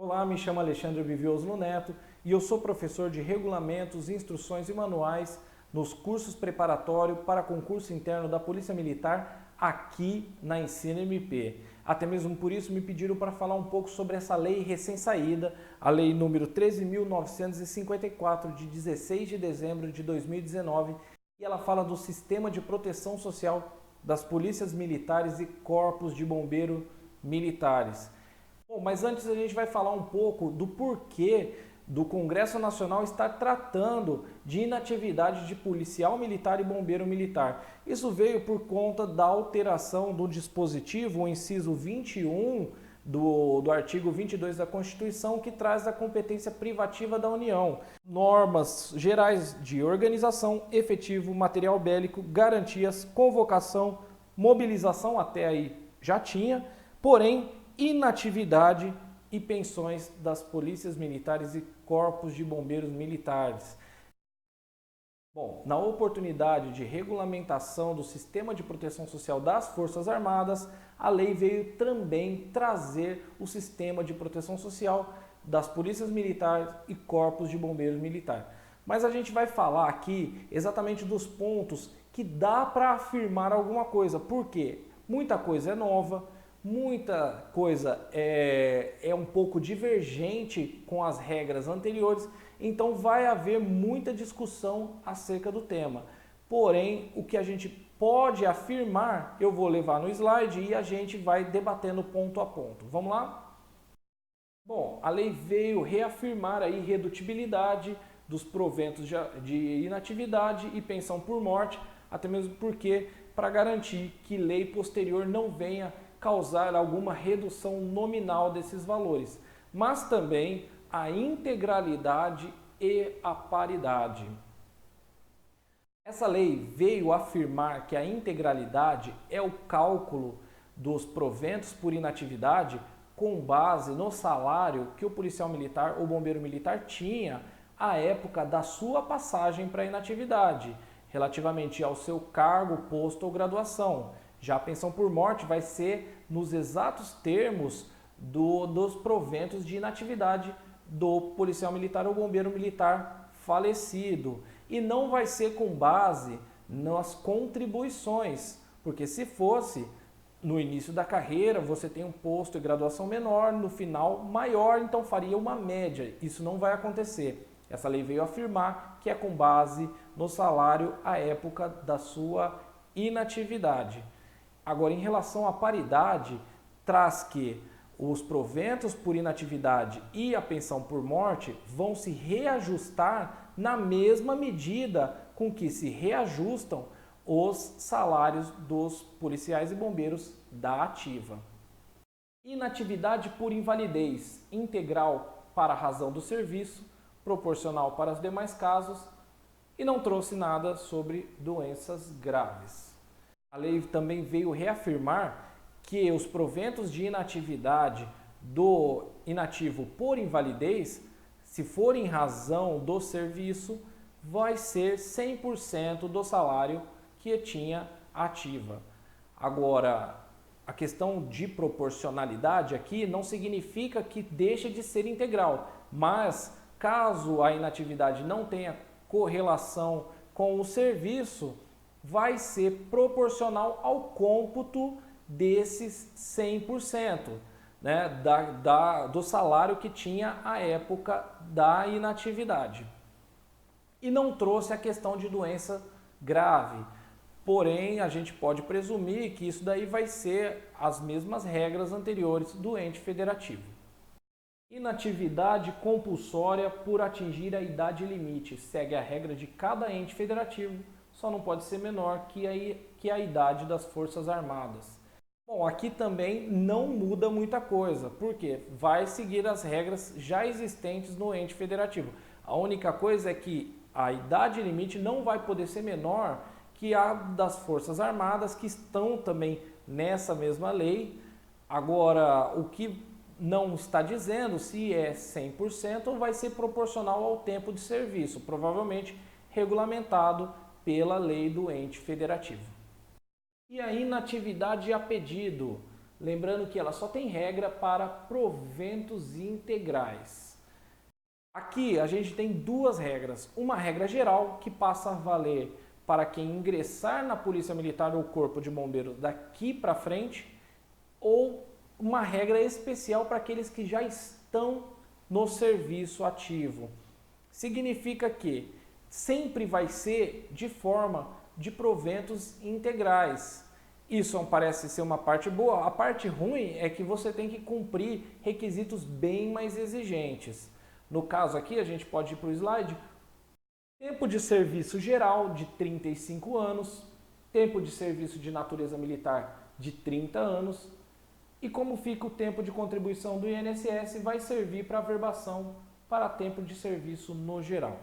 Olá, me chamo Alexandre Vivioso Neto e eu sou professor de regulamentos, instruções e manuais nos cursos preparatórios para concurso interno da Polícia Militar aqui na Ensina MP. Até mesmo por isso me pediram para falar um pouco sobre essa lei recém-saída, a lei número 13.954 de 16 de dezembro de 2019, e ela fala do sistema de proteção social das polícias militares e corpos de bombeiro militares. Bom, mas antes a gente vai falar um pouco do porquê do Congresso Nacional estar tratando de inatividade de policial militar e bombeiro militar. Isso veio por conta da alteração do dispositivo, o inciso 21 do artigo 22 da Constituição, que traz a competência privativa da União. Normas gerais de organização, efetivo, material bélico, garantias, convocação, mobilização, até aí já tinha, porém, inatividade e pensões das polícias militares e corpos de bombeiros militares. Bom, na oportunidade de regulamentação do sistema de proteção social das Forças Armadas, a lei veio também trazer o sistema de proteção social das polícias militares e corpos de bombeiros militares. Mas a gente vai falar aqui exatamente dos pontos que dá para afirmar alguma coisa, porque muita coisa é nova, muita coisa é um pouco divergente com as regras anteriores, então vai haver muita discussão acerca do tema. Porém, o que a gente pode afirmar, eu vou levar no slide e a gente vai debatendo ponto a ponto. Vamos lá? Bom, a lei veio reafirmar a irredutibilidade dos proventos de inatividade e pensão por morte, até mesmo porque para garantir que lei posterior não venha causar alguma redução nominal desses valores, mas também a integralidade e a paridade. Essa lei veio afirmar que a integralidade é o cálculo dos proventos por inatividade com base no salário que o policial militar ou bombeiro militar tinha à época da sua passagem para a inatividade, relativamente ao seu cargo, posto ou graduação. Já a pensão por morte vai ser nos exatos termos dos proventos de inatividade do policial militar ou bombeiro militar falecido. E não vai ser com base nas contribuições, porque se fosse no início da carreira, você tem um posto e graduação menor, no final maior, então faria uma média. Isso não vai acontecer. Essa lei veio afirmar que é com base no salário à época da sua inatividade. Agora, em relação à paridade, traz que os proventos por inatividade e a pensão por morte vão se reajustar na mesma medida com que se reajustam os salários dos policiais e bombeiros da ativa. Inatividade por invalidez integral para a razão do serviço, proporcional para os demais casos, e não trouxe nada sobre doenças graves. A lei também veio reafirmar que os proventos de inatividade do inativo por invalidez, se for em razão do serviço, vai ser 100% do salário que tinha ativa. Agora, a questão de proporcionalidade aqui não significa que deixe de ser integral, mas caso a inatividade não tenha correlação com o serviço, vai ser proporcional ao cômputo desses 100%, né, do salário que tinha à época da inatividade. E não trouxe a questão de doença grave, porém a gente pode presumir que isso daí vai ser as mesmas regras anteriores do ente federativo. Inatividade compulsória por atingir a idade limite, segue a regra de cada ente federativo, só não pode ser menor que a idade das Forças Armadas. Bom, aqui também não muda muita coisa, porque vai seguir as regras já existentes no ente federativo. A única coisa é que a idade limite não vai poder ser menor que a das Forças Armadas, que estão também nessa mesma lei. Agora, o que não está dizendo se é 100% ou vai ser proporcional ao tempo de serviço, provavelmente regulamentado pela lei do ente federativo. E a inatividade a pedido, Lembrando que ela só tem regra para proventos integrais. Aqui a gente tem duas regras. Uma regra geral que passa a valer para quem ingressar na Polícia Militar ou Corpo de Bombeiros daqui para frente, ou uma regra especial para aqueles que já estão no serviço ativo. Significa que sempre vai ser de forma de proventos integrais. Isso parece ser uma parte boa. A parte ruim é que você tem que cumprir requisitos bem mais exigentes. No caso aqui, a gente pode ir para o slide. Tempo de serviço geral de 35 anos, tempo de serviço de natureza militar de 30 anos, e como fica o tempo de contribuição do INSS vai servir para averbação para tempo de serviço no geral.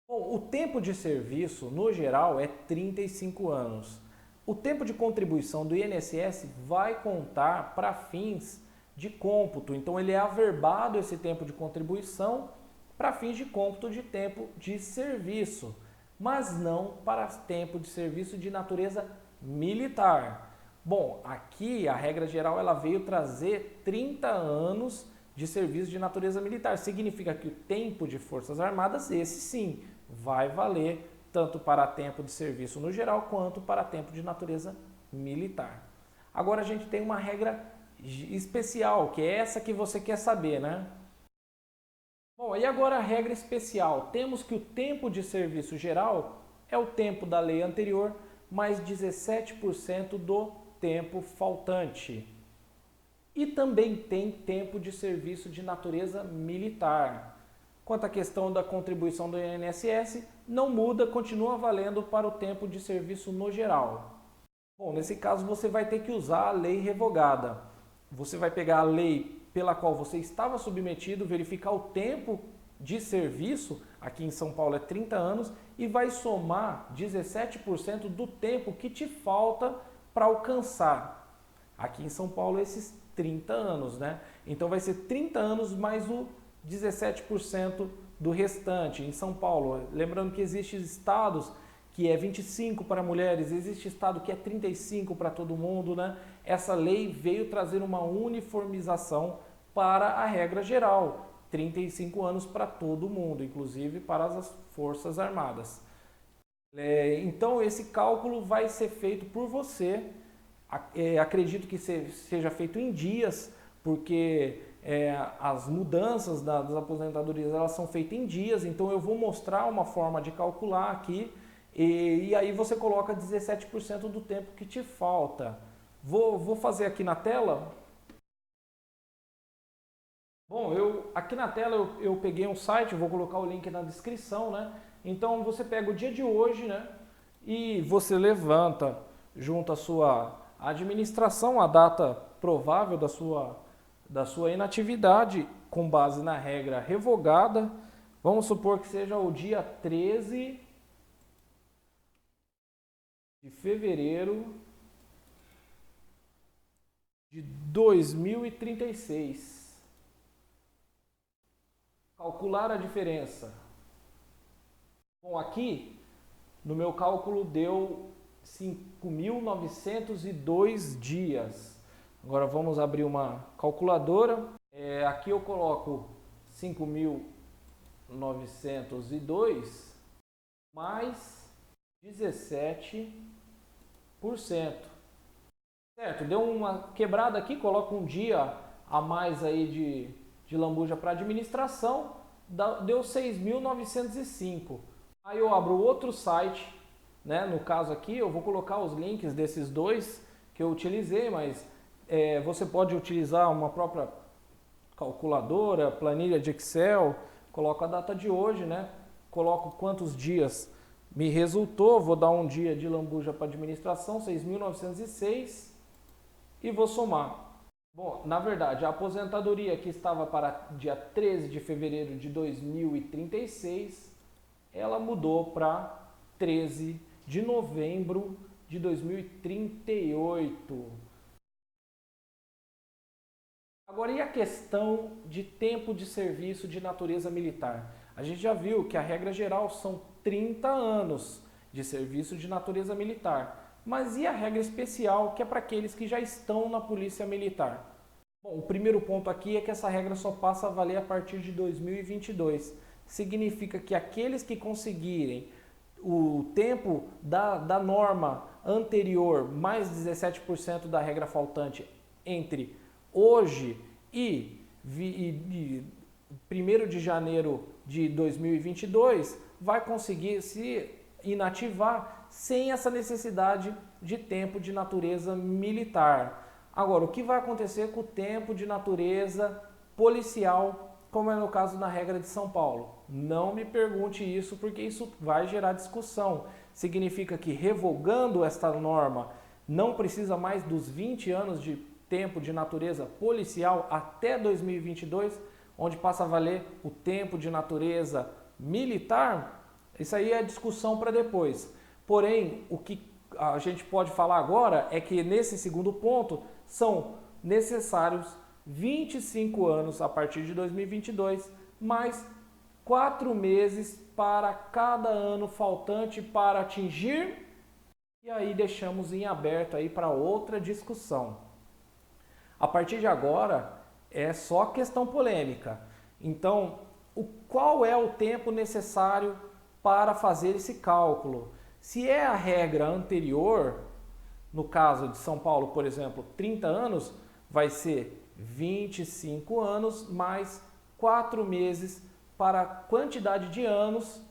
Bom, o tempo de serviço no geral é 35 anos. O tempo de contribuição do INSS vai contar para fins de cômputo, então ele é averbado esse tempo de contribuição para fins de cômputo de tempo de serviço, mas não para tempo de serviço de natureza militar. Bom, aqui a regra geral ela veio trazer 30 anos de serviço de natureza militar. Significa que o tempo de Forças Armadas, esse sim, vai valer tanto para tempo de serviço no geral quanto para tempo de natureza militar. Agora a gente tem uma regra especial, que é essa que você quer saber, né? Bom, e agora a regra especial. Temos que o tempo de serviço geral é o tempo da lei anterior mais 17% do tempo faltante. E também tem tempo de serviço de natureza militar. Quanto à questão da contribuição do INSS, não muda, continua valendo para o tempo de serviço no geral. Bom, nesse caso você vai ter que usar a lei revogada. Você vai pegar a lei pela qual você estava submetido, verificar o tempo de serviço, aqui em São Paulo é 30 anos, e vai somar 17% do tempo que te falta para alcançar. Aqui em São Paulo esses 30 anos, né? Então vai ser 30 anos mais o 17% do restante. Em São Paulo, lembrando que existem estados que é 25 para mulheres, existe estado que é 35 para todo mundo, né? Essa lei veio trazer uma uniformização para a regra geral, 35 anos para todo mundo, inclusive para as Forças Armadas. Então esse cálculo vai ser feito por você, acredito que seja feito em dias, porque as mudanças das aposentadorias elas são feitas em dias, então eu vou mostrar uma forma de calcular aqui, e aí você coloca 17% do tempo que te falta. Vou fazer aqui na tela. Bom, aqui na tela eu peguei um site, vou colocar o link na descrição, né? Então você pega o dia de hoje, né? E você levanta junto à sua administração a data provável da sua inatividade com base na regra revogada. Vamos supor que seja o dia 13 de fevereiro de 2036. Calcular a diferença. Bom, aqui no meu cálculo deu 5.902 dias. Agora vamos abrir uma calculadora. Aqui eu coloco 5.902 mais 17%. Certo, deu uma quebrada aqui, coloco um dia a mais aí de lambuja para administração, deu 6.905. Aí eu abro outro site, né? No caso aqui eu vou colocar os links desses dois que eu utilizei, mas você pode utilizar uma própria calculadora, planilha de Excel, coloco a data de hoje, né? Coloco quantos dias me resultou, vou dar um dia de lambuja para administração, 6.906, e vou somar. Bom, na verdade, a aposentadoria que estava para dia 13 de fevereiro de 2036, ela mudou para 13 de novembro de 2038. Agora, e a questão de tempo de serviço de natureza militar? A gente já viu que a regra geral são 30 anos de serviço de natureza militar. Mas e a regra especial, que é para aqueles que já estão na Polícia Militar? Bom, o primeiro ponto aqui é que essa regra só passa a valer a partir de 2022. Significa que aqueles que conseguirem o tempo da norma anterior mais 17% da regra faltante entre hoje e 1º de janeiro de 2022 vai conseguir se inativar sem essa necessidade de tempo de natureza militar. Agora, o que vai acontecer com o tempo de natureza policial, como é no caso na regra de São Paulo? Não me pergunte isso, porque isso vai gerar discussão. Significa que revogando esta norma, não precisa mais dos 20 anos de tempo de natureza policial até 2022, onde passa a valer o tempo de natureza militar? Isso aí é discussão para depois. Porém, o que a gente pode falar agora é que nesse segundo ponto são necessários 25 anos a partir de 2022, mais 4 meses para cada ano faltante para atingir, e aí deixamos em aberto aí para outra discussão. A partir de agora é só questão polêmica. Então, qual é o tempo necessário para fazer esse cálculo? Se é a regra anterior, no caso de São Paulo, por exemplo, 30 anos, vai ser 25 anos mais 4 meses para a quantidade de anos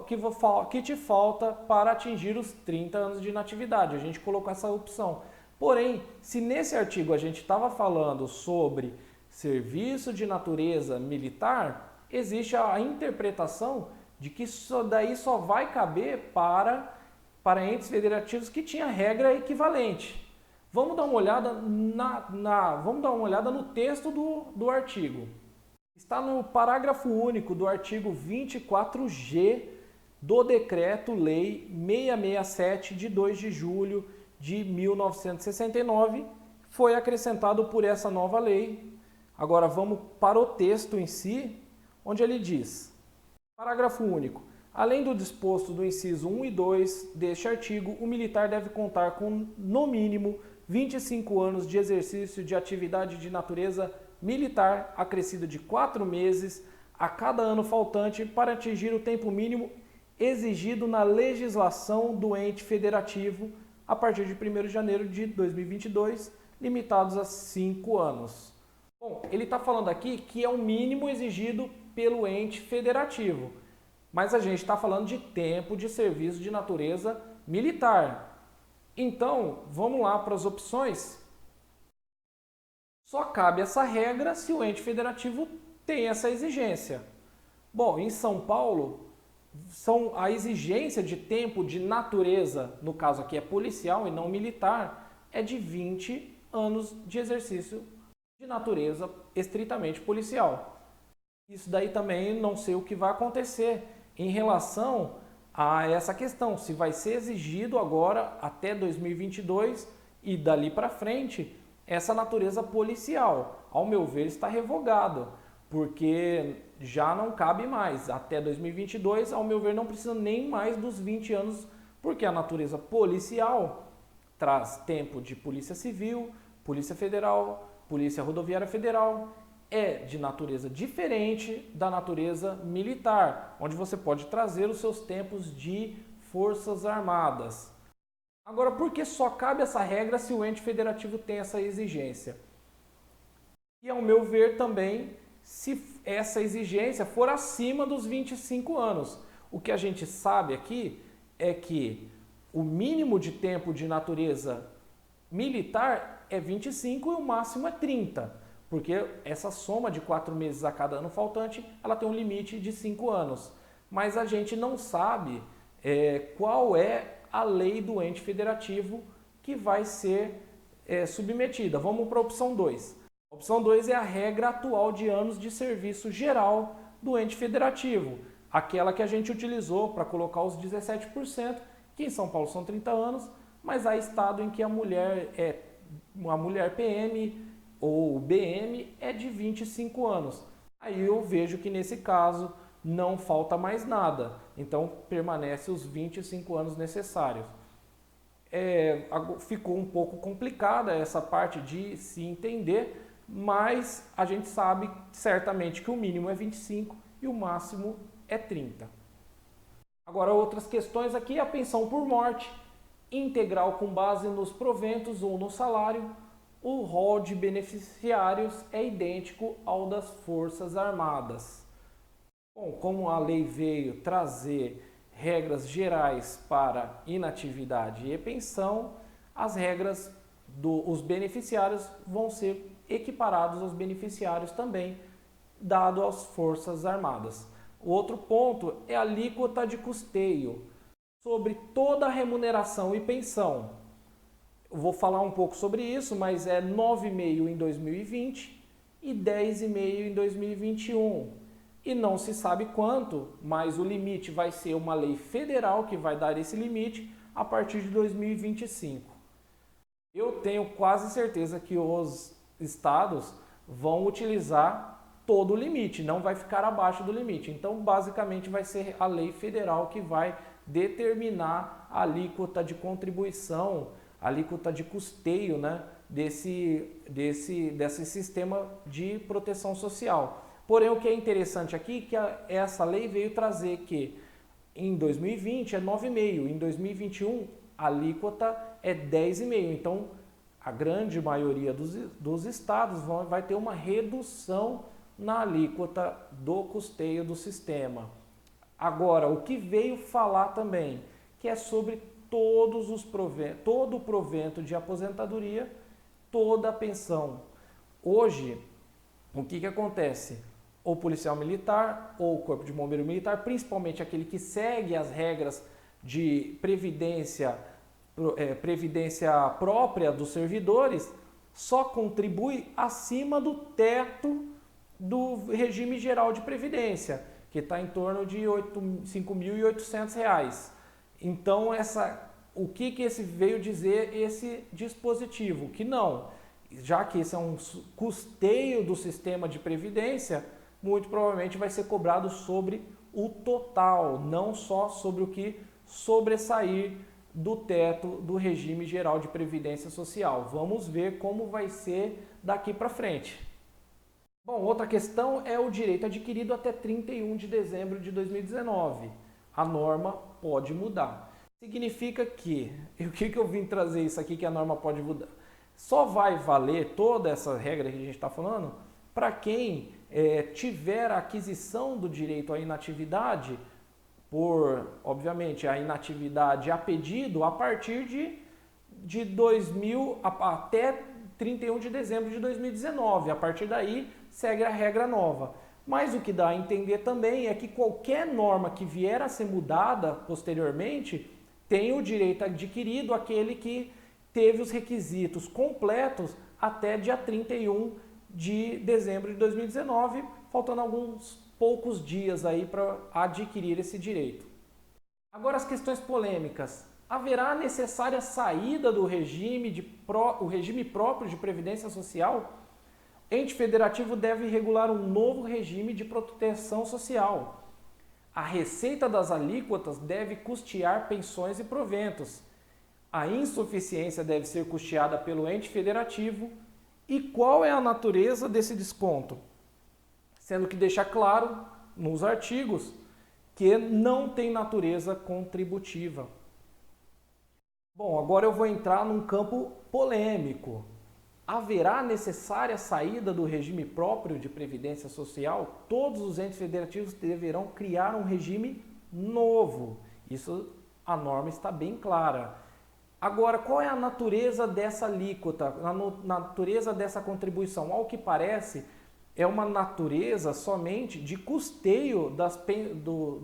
que te falta para atingir os 30 anos de inatividade. A gente colocou essa opção. Porém, se nesse artigo a gente estava falando sobre serviço de natureza militar, existe a interpretação de que isso daí só vai caber para entes federativos que tinha regra equivalente. Vamos dar uma olhada no texto do artigo. Está no parágrafo único do artigo 24G do Decreto-Lei 667 de 2 de julho de 1969, foi acrescentado por essa nova lei. Agora vamos para o texto em si, onde ele diz: parágrafo único. Além do disposto do inciso 1 e 2 deste artigo, o militar deve contar com, no mínimo, 25 anos de exercício de atividade de natureza militar, acrescido de 4 meses a cada ano faltante, para atingir o tempo mínimo exigido na legislação do ente federativo a partir de 1º de janeiro de 2022, limitados a 5 anos. Bom, ele está falando aqui que é o mínimo exigido pelo ente federativo, mas a gente está falando de tempo de serviço de natureza militar. Então, vamos lá para as opções. Só cabe essa regra se o ente federativo tem essa exigência. Bom, em São Paulo, a exigência de tempo de natureza, no caso aqui é policial e não militar, é de 20 anos de exercício de natureza estritamente policial. Isso daí também não sei o que vai acontecer em relação a essa questão, se vai ser exigido agora até 2022 e dali para frente essa natureza policial. Ao meu ver, está revogado, porque já não cabe mais. Até 2022, ao meu ver, não precisa nem mais dos 20 anos, porque a natureza policial traz tempo de Polícia Civil, Polícia Federal, Polícia Rodoviária Federal, é de natureza diferente da natureza militar, onde você pode trazer os seus tempos de Forças Armadas. Agora, por que só cabe essa regra se o ente federativo tem essa exigência? E, ao meu ver, também, se essa exigência for acima dos 25 anos. O que a gente sabe aqui é que o mínimo de tempo de natureza militar é 25 e o máximo é 30. Porque essa soma de 4 meses a cada ano faltante, ela tem um limite de 5 anos. Mas a gente não sabe qual é a lei do ente federativo que vai ser submetida. Vamos para a opção 2. A opção 2 é a regra atual de anos de serviço geral do ente federativo. Aquela que a gente utilizou para colocar os 17%, que em São Paulo são 30 anos, mas há estado em que a mulher PM ou BM é de 25 anos. Aí eu vejo que nesse caso não falta mais nada, então permanece os 25 anos necessários. ficou um pouco complicada essa parte de se entender, mas a gente sabe certamente que o mínimo é 25 e o máximo é 30. Agora, outras questões aqui, a pensão por morte, integral com base nos proventos ou no salário, o rol de beneficiários é idêntico ao das Forças Armadas. Bom, como a lei veio trazer regras gerais para inatividade e pensão, as regras dos beneficiários vão ser equiparados aos beneficiários também, dado às Forças Armadas. O outro ponto é a alíquota de custeio sobre toda a remuneração e pensão. Eu vou falar um pouco sobre isso, mas é 9,5% em 2020 e 10,5% em 2021. E não se sabe quanto, mas o limite vai ser uma lei federal que vai dar esse limite a partir de 2025. Eu tenho quase certeza que os estados vão utilizar todo o limite, não vai ficar abaixo do limite. Então, basicamente, vai ser a lei federal que vai determinar a alíquota de contribuição, a alíquota de custeio, né, desse sistema de proteção social. Porém, o que é interessante aqui é que essa lei veio trazer que em 2020 é 9,5%, em 2021 a alíquota é 10,5%. Então, a grande maioria dos estados vai ter uma redução na alíquota do custeio do sistema. Agora, o que veio falar também, que é sobre todo o provento de aposentadoria, toda a pensão. Hoje, o que acontece? O policial militar ou o corpo de bombeiro militar, principalmente aquele que segue as regras de previdência própria dos servidores, só contribui acima do teto do regime geral de previdência, que está em torno de R$ 5.800. Então, o que esse veio dizer esse dispositivo? Que não, já que esse é um custeio do sistema de previdência, muito provavelmente vai ser cobrado sobre o total, não só sobre o que sobressair do teto do regime geral de previdência social. Vamos ver como vai ser daqui para frente. Bom, outra questão é o direito adquirido até 31 de dezembro de 2019. A norma pode mudar. Significa que, o que eu vim trazer isso aqui que a norma pode mudar? Só vai valer toda essa regra que a gente está falando para quem tiver a aquisição do direito à inatividade obviamente, a inatividade a pedido a partir de 2000 até 31 de dezembro de 2019. A partir daí, segue a regra nova. Mas o que dá a entender também é que qualquer norma que vier a ser mudada posteriormente tem o direito adquirido aquele que teve os requisitos completos até dia 31 de dezembro de 2019, faltando alguns poucos dias aí para adquirir esse direito. Agora as questões polêmicas. Haverá a necessária saída do regime próprio de previdência social? Ente federativo deve regular um novo regime de proteção social. A receita das alíquotas deve custear pensões e proventos. A insuficiência deve ser custeada pelo ente federativo. E qual é a natureza desse desconto? Sendo que deixa claro nos artigos que não tem natureza contributiva. Bom, agora eu vou entrar num campo polêmico. Haverá necessária saída do regime próprio de previdência social? Todos os entes federativos deverão criar um regime novo. Isso, a norma está bem clara. Agora, qual é a natureza dessa alíquota, a natureza dessa contribuição? Ao que parece, é uma natureza somente de custeio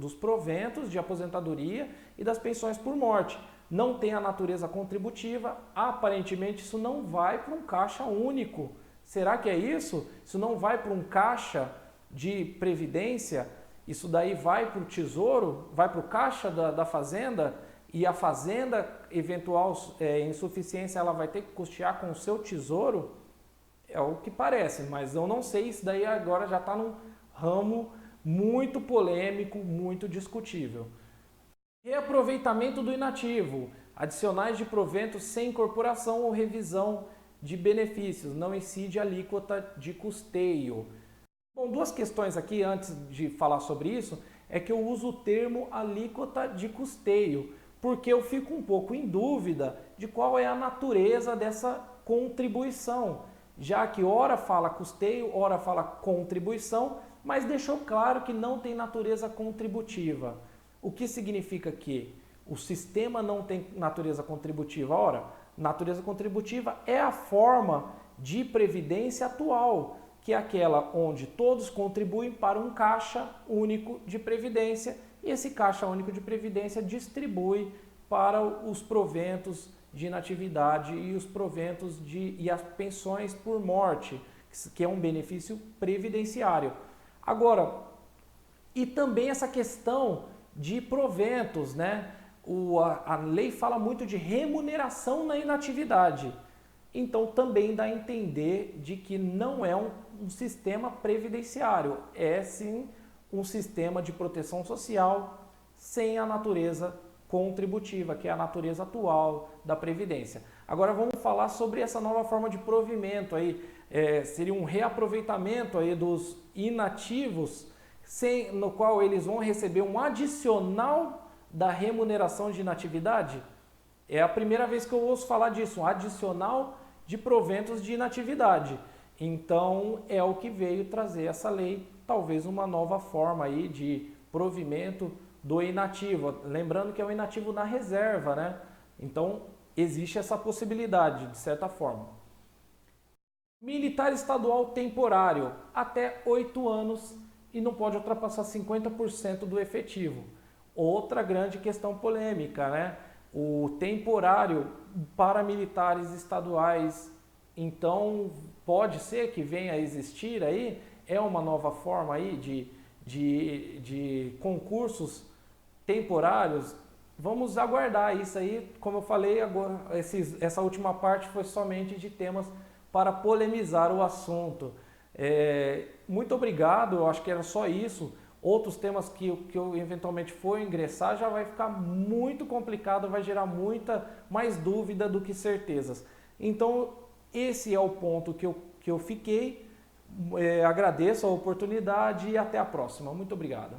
dos proventos de aposentadoria e das pensões por morte. Não tem a natureza contributiva, aparentemente isso não vai para um caixa único. Será que é isso? Isso não vai para um caixa de previdência? Isso daí vai para o tesouro? Vai para o caixa da fazenda? E a fazenda, eventual insuficiência, ela vai ter que custear com o seu tesouro? É o que parece, mas eu não sei, isso daí agora já está num ramo muito polêmico, muito discutível. Reaproveitamento do inativo. adicionais de proventos sem incorporação ou revisão de benefícios, não incide alíquota de custeio. Bom, duas questões aqui antes de falar sobre isso, é que eu uso o termo alíquota de custeio, porque eu fico um pouco em dúvida de qual é a natureza dessa contribuição, já que ora fala custeio, ora fala contribuição, mas deixou claro que não tem natureza contributiva. O que significa que o sistema não tem natureza contributiva? Ora, natureza contributiva é a forma de previdência atual, que é aquela onde todos contribuem para um caixa único de previdência e esse caixa único de previdência distribui para os proventos de inatividade e os proventos e as pensões por morte, que é um benefício previdenciário. Agora, e também essa questão de proventos, né? A lei fala muito de remuneração na inatividade. Então também dá a entender de que não é um sistema previdenciário, é sim um sistema de proteção social sem a natureza contributiva, que é a natureza atual da Previdência. Agora vamos falar sobre essa nova forma de provimento aí, seria um reaproveitamento aí dos inativos, no qual eles vão receber um adicional da remuneração de inatividade. É a primeira vez que eu ouço falar disso, um adicional de proventos de inatividade. Então é o que veio trazer essa lei, talvez uma nova forma aí de provimento do inativo. Lembrando que é o inativo na reserva, né? Então existe essa possibilidade, de certa forma. Militar estadual temporário, até 8 anos e não pode ultrapassar 50% do efetivo. Outra grande questão polêmica, né? O temporário para militares estaduais, então pode ser que venha a existir aí, é uma nova forma aí de concursos temporários. Vamos aguardar isso aí, como eu falei, agora, essa última parte foi somente de temas para polemizar o assunto. Muito obrigado, eu acho que era só isso. Outros temas que eu eventualmente for ingressar já vai ficar muito complicado, vai gerar muita mais dúvida do que certezas. Então, esse é o ponto que eu fiquei. Agradeço a oportunidade e até a próxima. Muito obrigado.